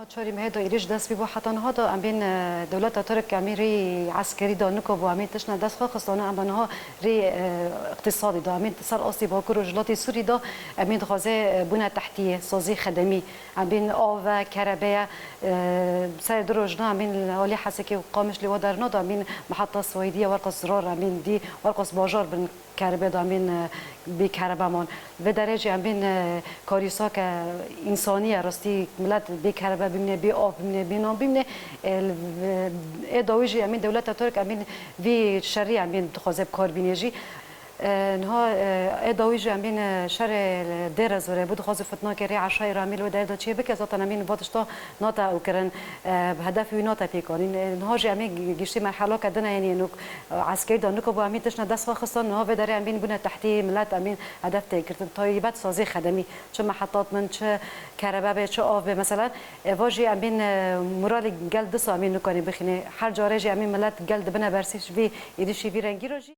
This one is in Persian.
چاری مهدا ایریش دست بی با حتی نهادا ام بین دولت ترک امی ری عسکری دا نکو امی تشنا دست خواه خستانه ام بنها ری اقتصادی دا امی سر آسی با کرو جلاتی سوری دا امی دخوازه بنا تحتیه سازی خدمی ام بین آو کربه سر دروجنا ام بین علی حسکی و قامش لیوا در ندا ام بین محطه سویدیه ورقص زرار ام بین دی ورقص باجار بن کربه دا ام بین بی کربه من و درجه ام بین کاریسا که انسانی راستی ملت بی کربه ببینه بی آب ببینه بی نام ببینه ادعایش امین دولت ترک امین وی شری امین تخاذب کار بینیجی نها ادعایش امین شر در زوره بود خواست فتنا کری عشای رامیل و در چه بک ذات امین واتشتا ناتا او کرن هدف وی ناتا پیکارین نها جی امین گشتی مرحله کدن یعنی انو عسکری دانو که با امین تشنا دست خواستن نها و در امین بنا تحتی ملت امین هدف تکردن طیبت سازی خدمی چه محطات من چه کربه چه آب مثلا واجی امین مرال گل دست امین نکنی بخینه هر جاره جی امین ملت گل بنا برسیش وی ایدیشی وی رنگی روجی